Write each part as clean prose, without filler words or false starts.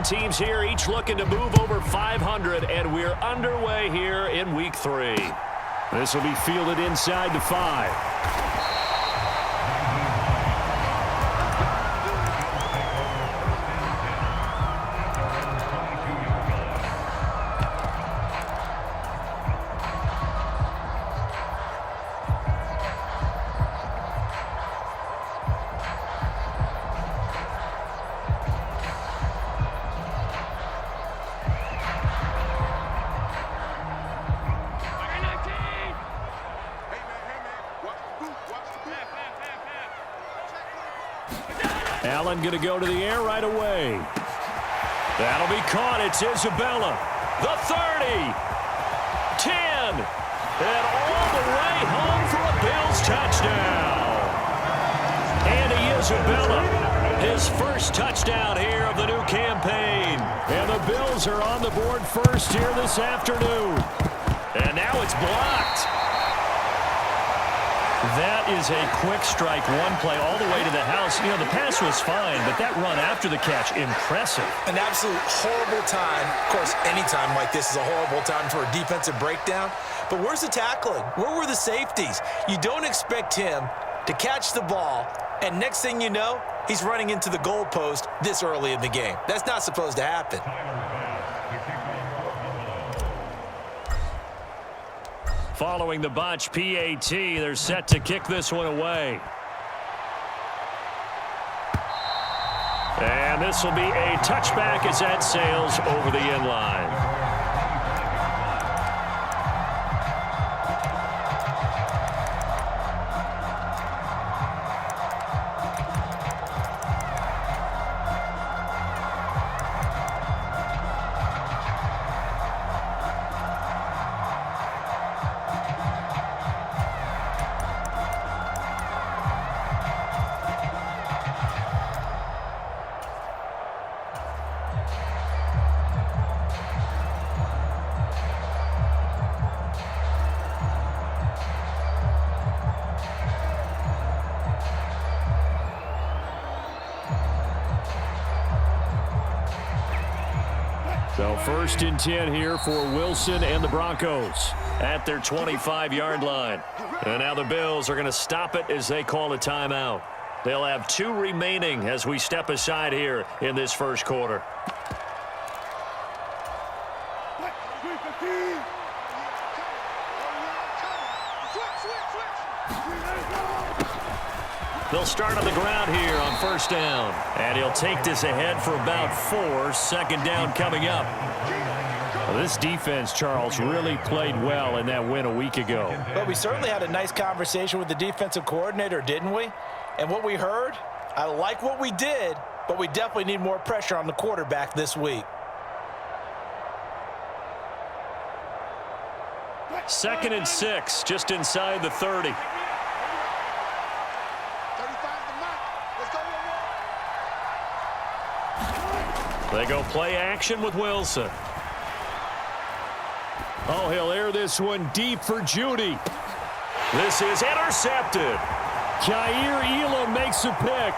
teams here, each looking to move over 500, and we're underway here in Week 3. This will be fielded inside the 5. Allen going to go to the air right away. That'll be caught. It's Isabella. The 30. 10. And all the way home for a Bills touchdown. Andy Isabella, his first touchdown here of the new campaign. And the Bills are on the board first here this afternoon. And now it's blocked. That is a quick strike, one play all the way to the house. You know, the pass was fine, but that run after the catch, impressive. An absolute horrible time. Of course, any time like this is a horrible time for a defensive breakdown. But where's the tackling? Where were the safeties? You don't expect him to catch the ball, and next thing you know, he's running into the goalpost this early in the game. That's not supposed to happen. Following the botch PAT, they're set to kick this one away. And this will be a touchback as that sails over the end line. So 1st and 10 here for Wilson and the Broncos at their 25-yard line. And now the Bills are going to stop it as they call a timeout. They'll have 2 remaining as we step aside here in this first quarter. They'll start on the ground here on 1st down. And he'll take this ahead for about 4. 2nd down coming up. Well, this defense, Charles, really played well in that win a week ago. But we certainly had a nice conversation with the defensive coordinator, didn't we? And what we heard, I like what we did, but we definitely need more pressure on the quarterback this week. 2nd and 6, just inside the 30. They go play action with Wilson. Oh, he'll air this one deep for Judy. This is intercepted. Jair Elam makes a pick.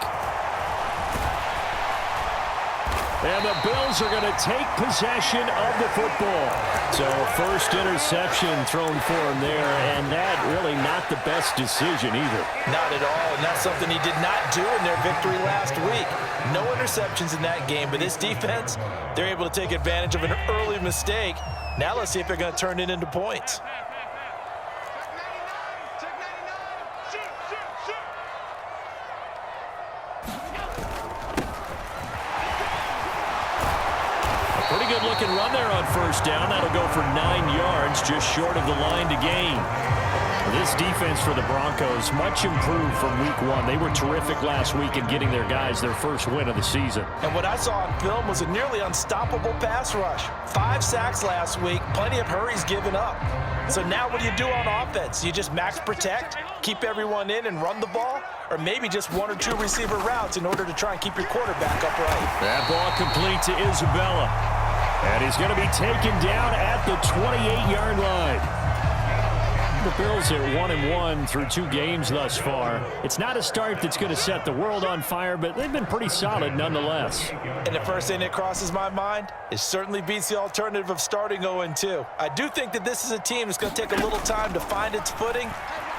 And the Bills are going to take possession of the football. So first interception thrown for him there, and that really not the best decision either. Not at all, and that's something he did not do in their victory last week. No interceptions in that game, but this defense, they're able to take advantage of an early mistake. Now let's see if they're going to turn it into points. Pretty good looking run there on 1st down. That'll go for 9 yards, just short of the line to gain. This defense for the Broncos, much improved from week 1. They were terrific last week in getting their guys their first win of the season. And what I saw on film was a nearly unstoppable pass rush. 5 sacks last week, plenty of hurries given up. So now what do you do on offense? You just max protect, keep everyone in and run the ball? Or maybe just 1 or 2 receiver routes in order to try and keep your quarterback upright? That ball complete to Isabella. And he's going to be taken down at the 28-yard line. the Bills are 1-1 through 2 games thus far. It's not a start that's going to set the world on fire, but they've been pretty solid nonetheless. And the first thing that crosses my mind, it certainly beats the alternative of starting 0-2. I do think that this is a team that's going to take a little time to find its footing.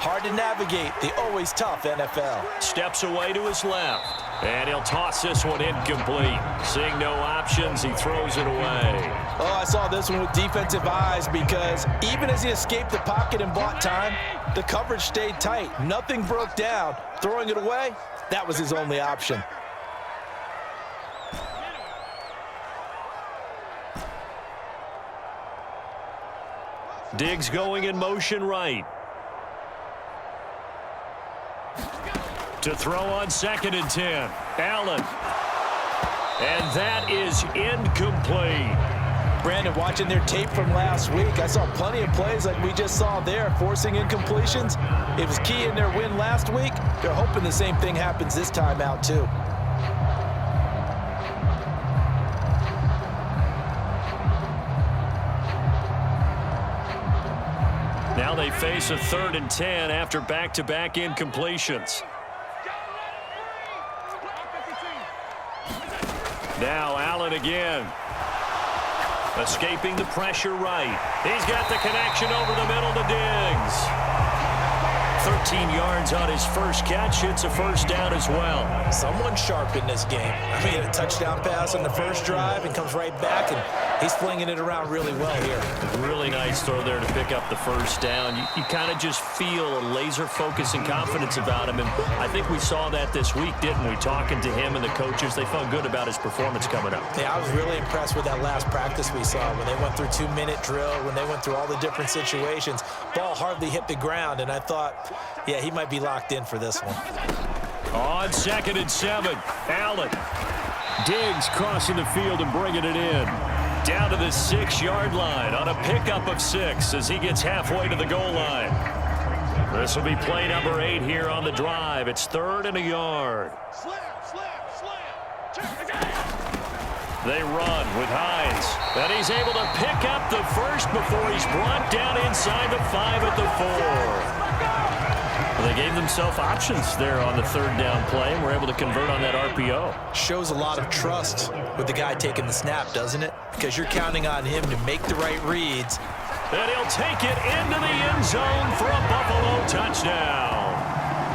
Hard to navigate the always tough NFL. Steps away to his left. And he'll toss this one incomplete. Seeing no options, he throws it away. Oh, I saw this one with defensive eyes because even as he escaped the pocket and bought time, the coverage stayed tight. Nothing broke down. Throwing it away, that was his only option. Diggs going in motion right. To throw on 2nd and 10. Allen. And that is incomplete. Brandon, watching their tape from last week, I saw plenty of plays like we just saw there, forcing incompletions. It was key in their win last week. They're hoping the same thing happens this time out, too. Now they face a 3rd and 10 after back-to-back incompletions. Now Allen again. Escaping the pressure right. He's got the connection over the middle to Diggs. 13 yards on his first catch. It's a first down as well. Someone sharp in this game. I mean, a touchdown pass on the first drive and comes right back, and he's flinging it around really well here. Really nice throw there to pick up the first down. You kind of just feel a laser focus and confidence about him, and I think we saw that this week, didn't we? Talking to him and the coaches, they felt good about his performance coming up. Yeah, I was really impressed with that last practice we saw when they went through 2-minute drill, when they went through all the different situations. Ball hardly hit the ground, and I thought, yeah, he might be locked in for this one. On 2nd and 7, Allen. Diggs crossing the field and bringing it in. Down to the 6-yard line on a pickup of 6 as he gets halfway to the goal line. This will be play number 8 here on the drive. It's 3rd and a yard. They run with Hines. And he's able to pick up the first before he's brought down inside the 5 at the 4. Well, they gave themselves options there on the 3rd down play and were able to convert on that RPO. Shows a lot of trust with the guy taking the snap, doesn't it? Because you're counting on him to make the right reads. And he'll take it into the end zone for a Buffalo touchdown.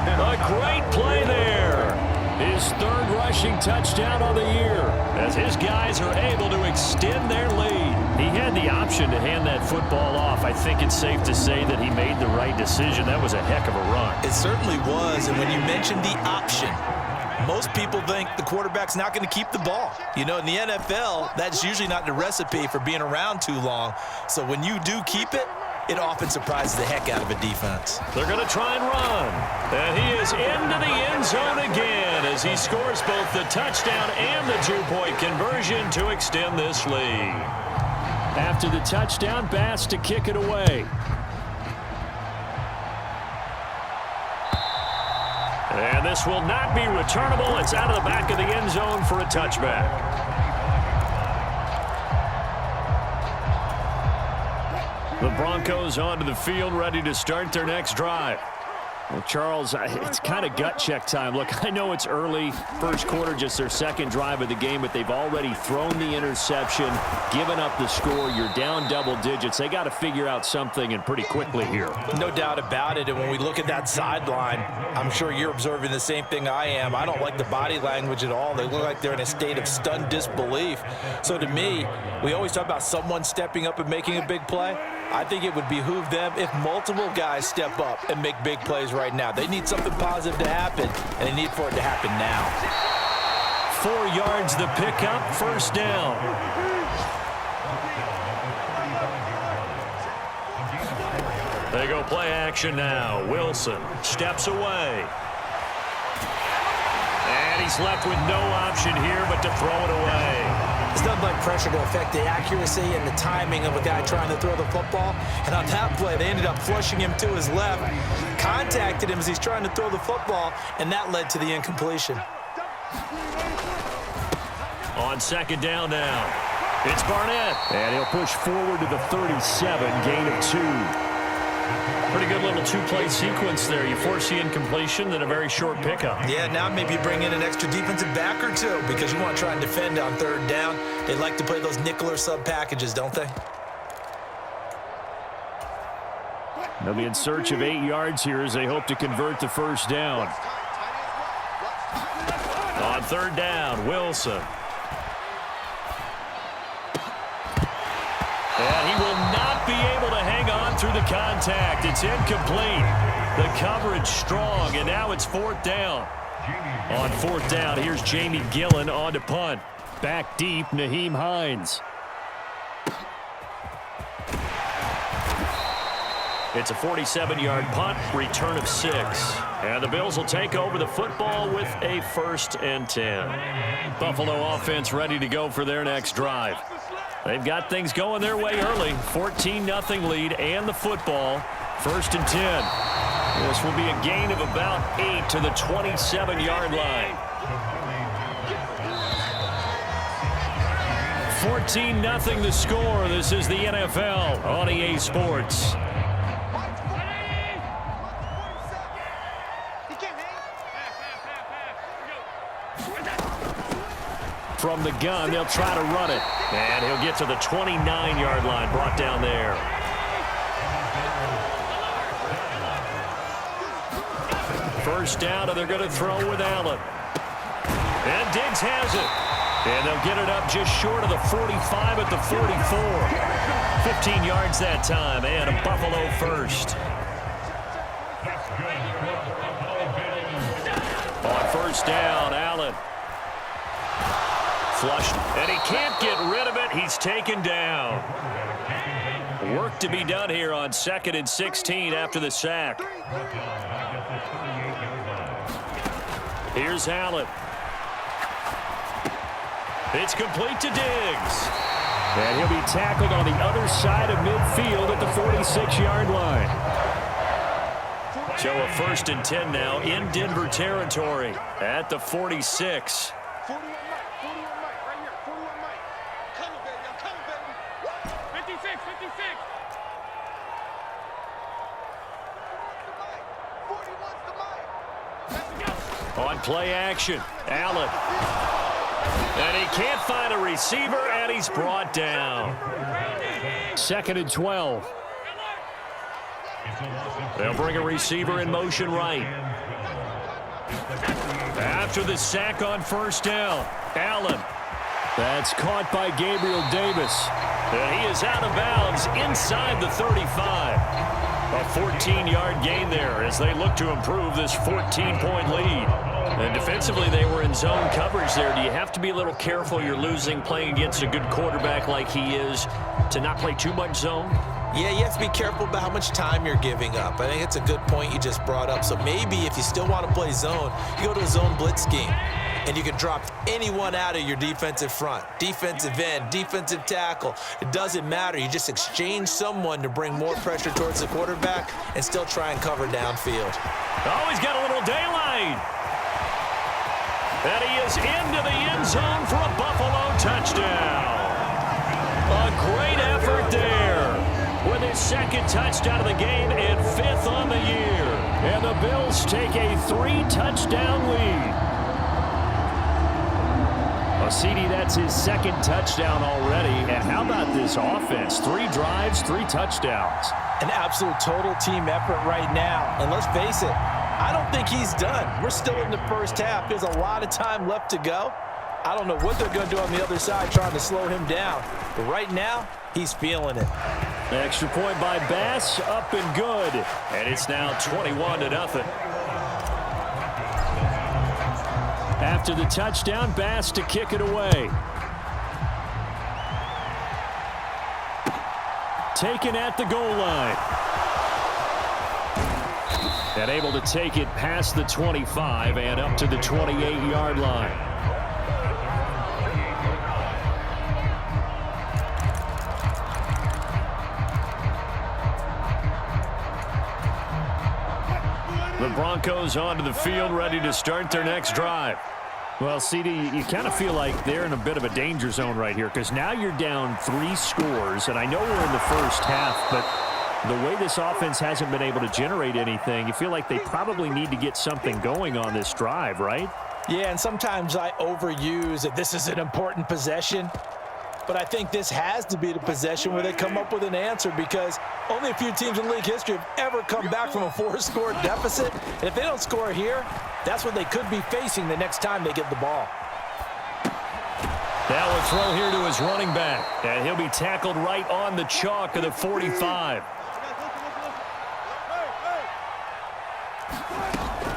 A great play there. His 3rd rushing touchdown on the year as his guys are able to extend their lead. He had the option to hand that football off. I think it's safe to say that he made the right decision. That was a heck of a run. It certainly was, and when you mentioned the option, most people think the quarterback's not going to keep the ball. You know, in the NFL, that's usually not the recipe for being around too long. So when you do keep it, it often surprises the heck out of a defense. They're going to try and run. And he is into the end zone again as he scores both the touchdown and the 2-point conversion to extend this lead. After the touchdown, Bass to kick it away. And this will not be returnable. It's out of the back of the end zone for a touchback. The Broncos onto the field, ready to start their next drive. Well, Charles, it's kind of gut check time. Look, I know it's early, first quarter, just their 2nd drive of the game, but they've already thrown the interception, given up the score. You're down double digits. They got to figure out something, and pretty quickly here. No doubt about it, and when we look at that sideline, I'm sure you're observing the same thing I am. I don't like the body language at all. They look like they're in a state of stunned disbelief. So to me, we always talk about someone stepping up and making a big play. I think it would behoove them if multiple guys step up and make big plays right now. They need something positive to happen, and they need for it to happen now. 4 yards the pickup, first down. They go play action now. Wilson steps away. And he's left with no option here but to throw it away. It's nothing like pressure to affect the accuracy and the timing of a guy trying to throw the football. And on that play, they ended up flushing him to his left, contacted him as he's trying to throw the football, and that led to the incompletion. On 2nd down now, it's Barnett. And he'll push forward to the 37, gain of 2. Pretty good little two-play sequence there. You force the incompletion, then a very short pickup. Yeah, now maybe bring in an extra defensive back or two because you want to try and defend on third down. They like to play those nickel or sub packages, don't they? They'll be in search of 8 yards here as they hope to convert the first down. On third down, Wilson. And he will not be able to hang on through the contact. It's incomplete. The coverage strong, and now it's fourth down. On fourth down, here's Jamie Gillen on to punt. Back deep, Nyheim Hines. It's a 47-yard punt, return of 6. And the Bills will take over the football with a 1st and 10. Buffalo offense ready to go for their next drive. They've got things going their way early. 14-0 lead and the football. 1st and 10. This will be a gain of about 8 to the 27-yard line. 14-0 the score. This is the NFL on EA Sports. From the gun, they'll try to run it. And he'll get to the 29-yard line, brought down there. First down, and they're going to throw with Allen. And Diggs has it. And they'll get it up just short of the 45 at the 44. 15 yards that time, and a Buffalo first. On first down, Allen. Flushed, and he can't get rid of it. He's taken down. Work to be done here on 2nd and 16 after the sack. Here's Allen. It's complete to Diggs. And he'll be tackled on the other side of midfield at the 46-yard line. So a 1st and 10 now in Denver territory at the 46. On play action, Allen. And he can't find a receiver, and he's brought down. 2nd and 12. They'll bring a receiver in motion right. After the sack on first down, Allen. That's caught by Gabriel Davis. And he is out of bounds inside the 35. A 14-yard gain there as they look to improve this 14-point lead. And defensively, they were in zone coverage there. Do you have to be a little careful? You're losing, playing against a good quarterback like he is, to not play too much zone? Yeah, you have to be careful about how much time you're giving up. I think it's a good point you just brought up. So maybe if you still want to play zone, you go to a zone blitz scheme. And you can drop anyone out of your defensive front. Defensive end, defensive tackle. It doesn't matter. You just exchange someone to bring more pressure towards the quarterback and still try and cover downfield. Oh, he's got a little daylight. And he is into the end zone for a Buffalo touchdown. A great effort there with his 2nd touchdown of the game and 5th on the year. And the Bills take a 3-touchdown lead. Well, CD, that's his 2nd touchdown already. And how about this offense? 3 drives, 3 touchdowns. An absolute total team effort right now. And let's face it, I don't think he's done. We're still in the first half. There's a lot of time left to go. I don't know what they're going to do on the other side trying to slow him down. But right now, he's feeling it. Extra point by Bass, up and good. And it's now 21-0. After the touchdown, Bass to kick it away. Taken at the goal line. And able to take it past the 25 and up to the 28-yard line. The Broncos onto the field, ready to start their next drive. Well, CD, you kind of feel like they're in a bit of a danger zone right here because now you're down 3 scores, and I know we're in the first half, but The way this offense hasn't been able to generate anything, you feel like they probably need to get something going on this drive, right? Yeah, and sometimes I overuse that this is an important possession. But I think this has to be the possession where they come up with an answer, because only a few teams in league history have ever come back from a 4-score deficit. And if they don't score here, that's what they could be facing the next time they get the ball. Now a throw here to his running back, and he'll be tackled right on the chalk of the 45.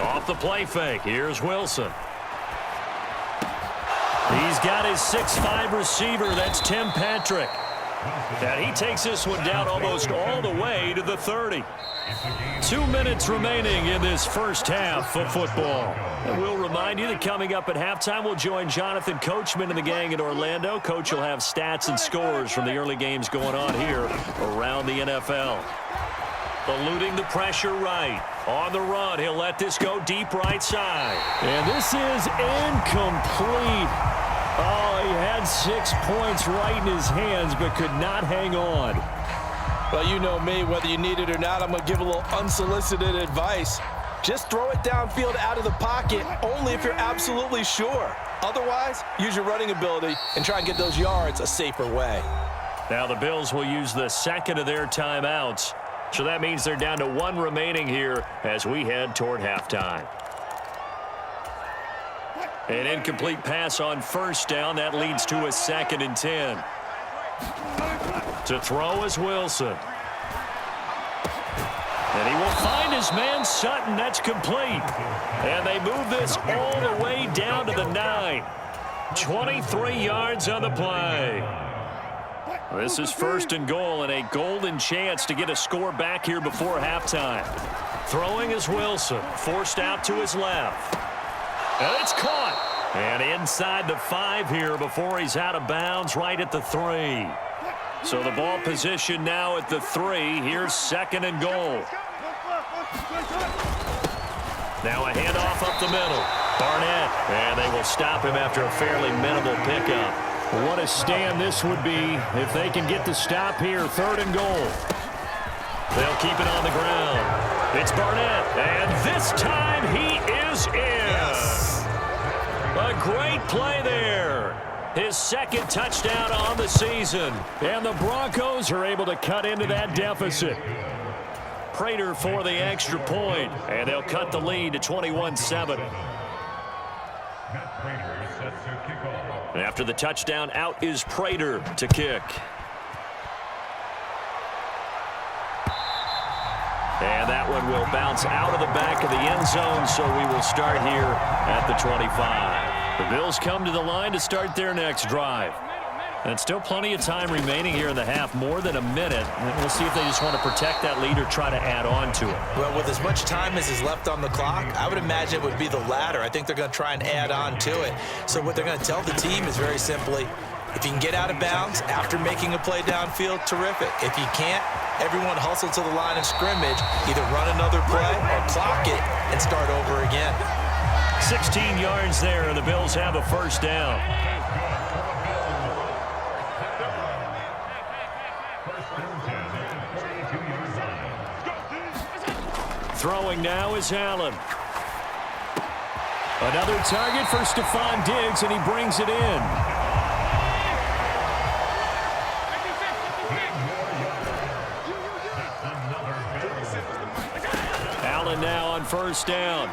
Off the play fake, here's Wilson. He's got his 6'5" receiver, that's Tim Patrick. And he takes this one down almost all the way to the 30. 2 minutes remaining in this first half of football. And we'll remind you that coming up at halftime, we'll join Jonathan Coachman and the gang in Orlando. Coach will have stats and scores from the early games going on here around the NFL. Eluding the pressure right. On the run, he'll let this go deep right side. And this is incomplete. Oh, he had 6 points right in his hands, but could not hang on. Well, you know me, whether you need it or not, I'm going to give a little unsolicited advice. Just throw it downfield out of the pocket, only if you're absolutely sure. Otherwise, use your running ability and try and get those yards a safer way. Now the Bills will use the second of their timeouts. So that means they're down to 1 remaining here as we head toward halftime. An incomplete pass on first down. That leads to a 2nd and 10. To throw is Wilson. And he will find his man Sutton. That's complete. And they move this all the way down to the 9. 23 yards on the play. This is 1st and goal, and a golden chance to get a score back here before halftime. Throwing is Wilson, forced out to his left. And it's caught. And inside the 5 here before he's out of bounds right at the 3. So the ball position now at the 3. Here's 2nd and goal. Now a handoff up the middle. Barnett. And they will stop him after a fairly minimal pickup. What a stand this would be if they can get the stop here. 3rd and goal. They'll keep it on the ground. It's Barnett. And this time he is in. Yes. A great play there. His 2nd touchdown on the season. And the Broncos are able to cut into that deficit. Prater for the extra point. And they'll cut the lead to 21-7. After the touchdown, out is Prater to kick. And that one will bounce out of the back of the end zone, so we will start here at the 25. The Bills come to the line to start their next drive. And still plenty of time remaining here in the half, more than a minute. And we'll see if they just want to protect that lead or try to add on to it. Well, with as much time as is left on the clock, I would imagine it would be the latter. I think they're going to try and add on to it. So what they're going to tell the team is very simply, if you can get out of bounds after making a play downfield, terrific. If you can't, everyone hustle to the line of scrimmage, either run another play or clock it and start over again. 16 yards there, and the Bills have a 1st down. Throwing now is Allen. Another target for Stephon Diggs, and he brings it in. Allen now on 1st down.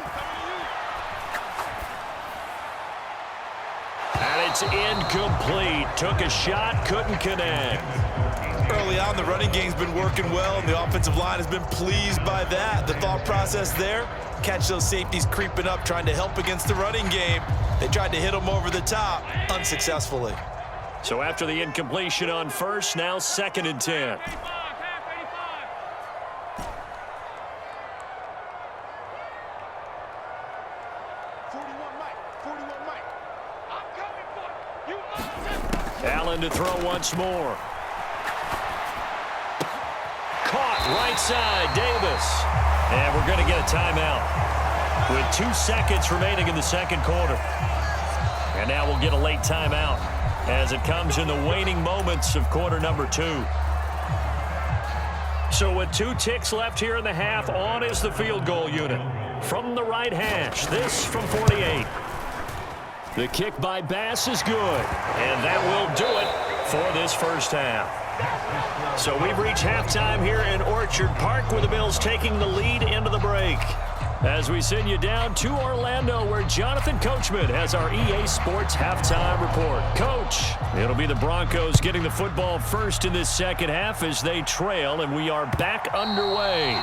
And it's incomplete. Took a shot, couldn't connect. Early on, the running game's been working well, and the offensive line has been pleased by that. The thought process there, catch those safeties creeping up, trying to help against the running game. They tried to hit them over the top, unsuccessfully. So after the incompletion on 1st, now 2nd and 10. Allen to throw once more. Caught right side, Davis. And we're going to get a timeout with 2 seconds remaining in the 2nd quarter. And now we'll get a late timeout as it comes in the waning moments of quarter number 2. So with 2 ticks left here in the half, on is the field goal unit. From the right hash, this from 48. The kick by Bass is good, and that will do it for this first half. So we've reached halftime here in Orchard Park, where the Bills taking the lead into the break. As we send you down to Orlando, where Jonathan Coachman has our EA Sports halftime report. Coach, it'll be the Broncos getting the football first in this second half as they trail, and we are back underway.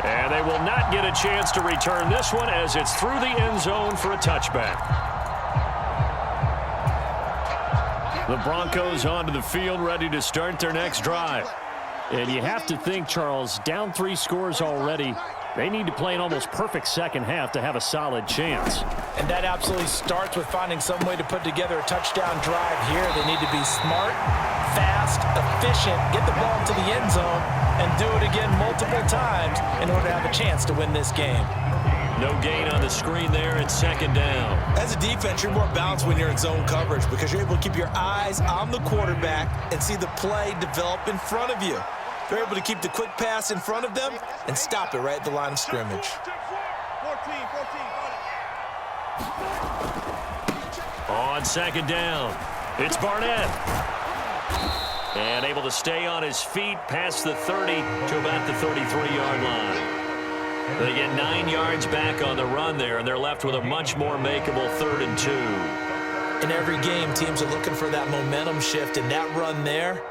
And they will not get a chance to return this one as it's through the end zone for a touchback. The Broncos onto the field, ready to start their next drive. And you have to think, Charles, down 3 scores already. They need to play an almost perfect second half to have a solid chance. And that absolutely starts with finding some way to put together a touchdown drive here. They need to be smart, fast, efficient, get the ball to the end zone, and do it again multiple times in order to have a chance to win this game. No gain on the screen there. It's second down. As a defense, you're more balanced when you're in zone coverage because you're able to keep your eyes on the quarterback and see the play develop in front of you. They're able to keep the quick pass in front of them and stop it right at the line of scrimmage. On second down, it's Barnett. And able to stay on his feet past the 30 to about the 33-yard line. They get 9 yards back on the run there, and they're left with a much more makeable 3rd and 2. In every game, teams are looking for that momentum shift, and that run there,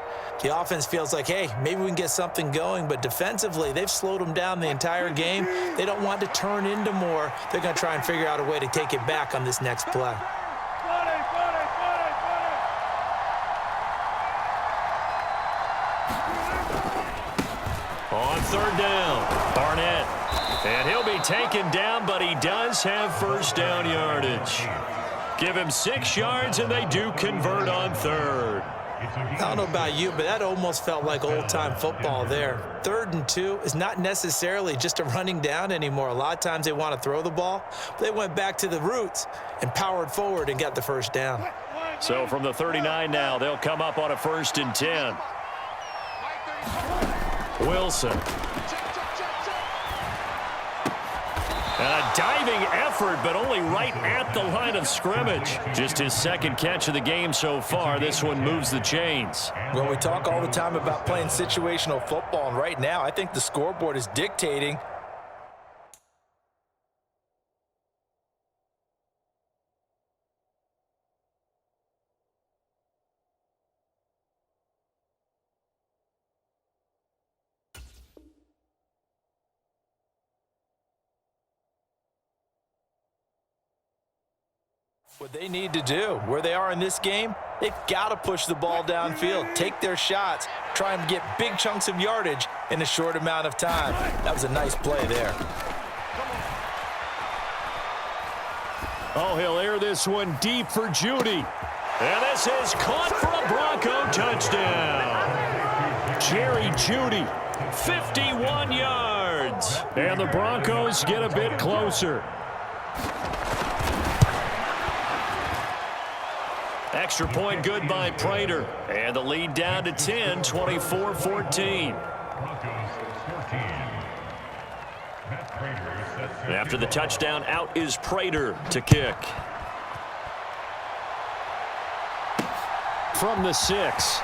the offense feels like, hey, maybe we can get something going, but defensively, they've slowed them down the entire game. They don't want to turn into more. They're going to try and figure out a way to take it back on this next play. On 3rd down, Barnett. And he'll be taken down, but he does have first down yardage. Give him 6 yards, and they do convert on 3rd. I don't know about you, but that almost felt like old-time football there. 3rd and 2 is not necessarily just a running down anymore. A lot of times they want to throw the ball. They went back to the roots and powered forward and got the first down. So from the 39 now, they'll come up on a 1st and 10. Wilson. And a diving effort, but only right at the line of scrimmage. Just his 2nd catch of the game so far. This one moves the chains. Well, we talk all the time about playing situational football, and right now I think the scoreboard is dictating. What they need to do, where they are in this game, they've got to push the ball downfield, take their shots, try and get big chunks of yardage in a short amount of time. That was a nice play there. Oh, he'll air this one deep for Judy. And this is caught for a Bronco touchdown. Jerry Judy, 51 yards. And the Broncos get a bit closer. Extra point good by Prater. And the lead down to 10, 24-14. After the touchdown, out is Prater to kick. From the 6.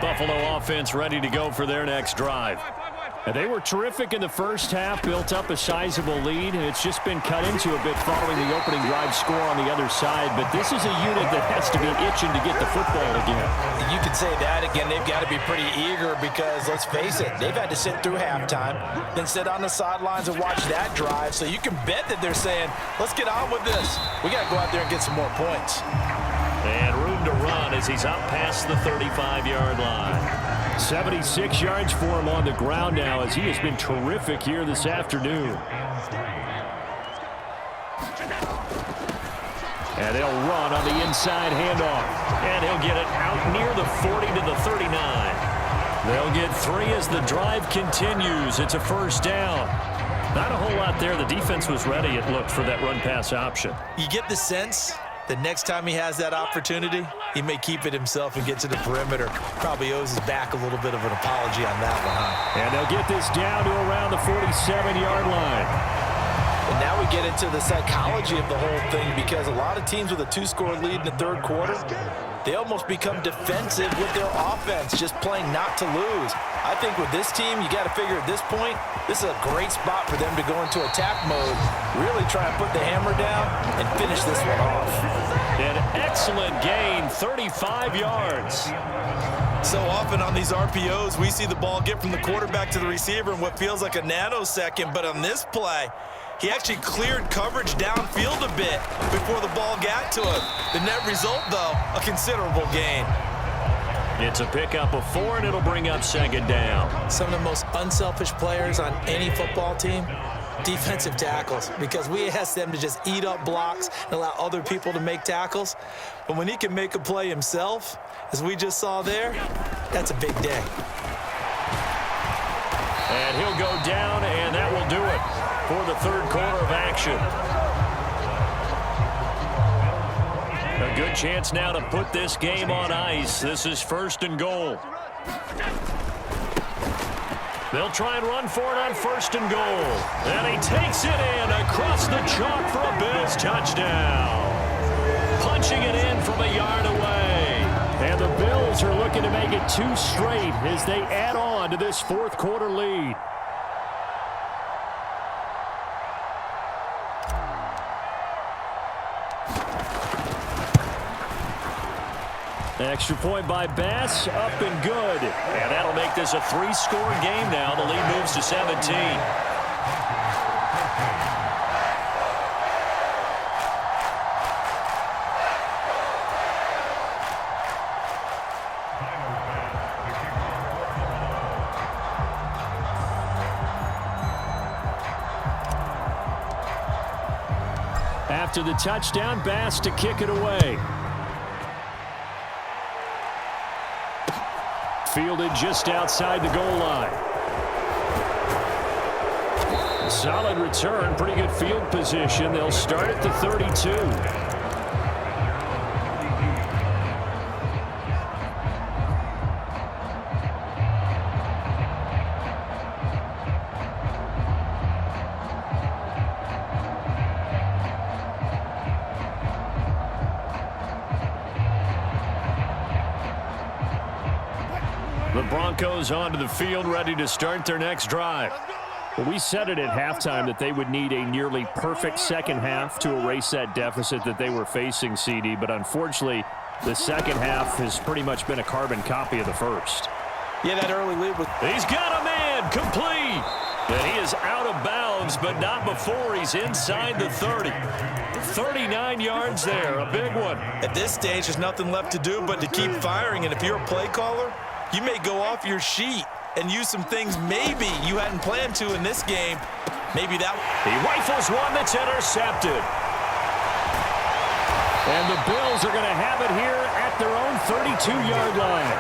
Buffalo offense ready to go for their next drive. And they were terrific in the first half, built up a sizable lead, and it's just been cut into a bit following the opening drive score on the other side. But this is a unit that has to be itching to get the football again. You could say that again. They've got to be pretty eager because, let's face it, they've had to sit through halftime, then sit on the sidelines and watch that drive. So you can bet that they're saying, let's get on with this. We got to go out there and get some more points. And room to run as he's up past the 35-yard line. 76 yards for him on the ground now as he has been terrific here this afternoon. And they'll run on the inside handoff. And he'll get it out near the 40 to the 39. They'll get 3 as the drive continues. It's a first down. Not a whole lot there. The defense was ready, it looked, for that run-pass option. You get the sense that next time he has that opportunity, he may keep it himself and get to the perimeter. Probably owes his back a little bit of an apology on that one, huh? And they'll get this down to around the 47-yard line. And now we get into the psychology of the whole thing, because a lot of teams with a 2-score lead in the third quarter, they almost become defensive with their offense, just playing not to lose. I think with this team, you got to figure at this point, this is a great spot for them to go into attack mode, really try and put the hammer down and finish this one off. An excellent gain, 35 yards. So often on these RPOs, we see the ball get from the quarterback to the receiver in what feels like a nanosecond, but on this play, he actually cleared coverage downfield a bit before the ball got to him. The net result, though, a considerable gain. It's a pickup of 4, and it'll bring up second down. Some of the most unselfish players on any football team, defensive tackles, because we ask them to just eat up blocks and allow other people to make tackles. But when he can make a play himself, as we just saw there, that's a big day. And he'll go down, and that will do it for the third quarter of action. A good chance now to put this game on ice. This is 1st and goal. They'll try and run for it on 1st and goal. And he takes it in across the chalk for a Bills touchdown. Punching it in from a yard away. And the Bills are looking to make it 2 straight as they add on to this fourth quarter lead. Extra point by Bass, up and good. And that'll make this a 3-score game now. The lead moves to 17. After the touchdown, Bass to kick it away. Fielded just outside the goal line. Solid return, pretty good field position. They'll start at the 32. The Broncos onto the field, ready to start their next drive. Well, we said it at halftime that they would need a nearly perfect second half to erase that deficit that they were facing, CD. But unfortunately, the second half has pretty much been a carbon copy of the first. Yeah, that early lead was... He's got a man, complete. And he is out of bounds, but not before he's inside the 30. 39 yards there, a big one. At this stage, there's nothing left to do but to keep firing. And if you're a play caller, you may go off your sheet and use some things maybe you hadn't planned to in this game. Maybe that... He rifles one that's intercepted. And the Bills are going to have it here at their own 32-yard line.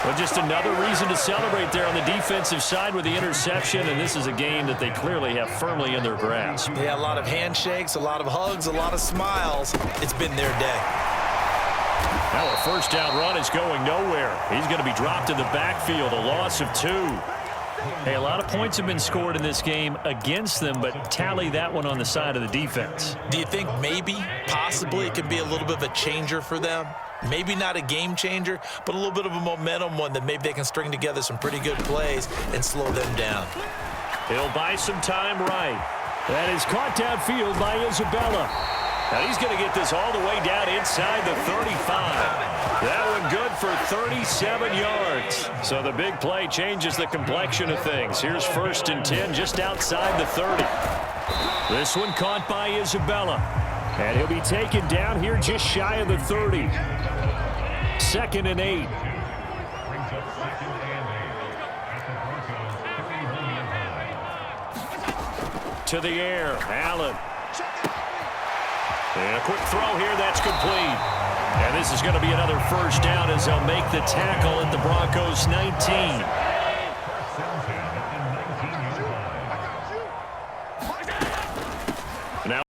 Well, just another reason to celebrate there on the defensive side with the interception, and this is a game that they clearly have firmly in their grasp. Yeah, a lot of handshakes, a lot of hugs, a lot of smiles. It's been their day. Now a first down run is going nowhere. He's going to be dropped in the backfield, a loss of 2. Hey, a lot of points have been scored in this game against them, but tally that one on the side of the defense. Do you think maybe, possibly, it could be a little bit of a changer for them? Maybe not a game changer, but a little bit of a momentum one that maybe they can string together some pretty good plays and slow them down. He'll buy some time right. That is caught downfield by Isabella. Now he's going to get this all the way down inside the 35. That one good for 37 yards. So the big play changes the complexion of things. Here's 1st and 10 just outside the 30. This one caught by Isabella. And he'll be taken down here just shy of the 30. 2nd and 8. To the air, Allen. And a quick throw here, that's complete. And this is going to be another first down as they'll make the tackle at the Broncos' 19.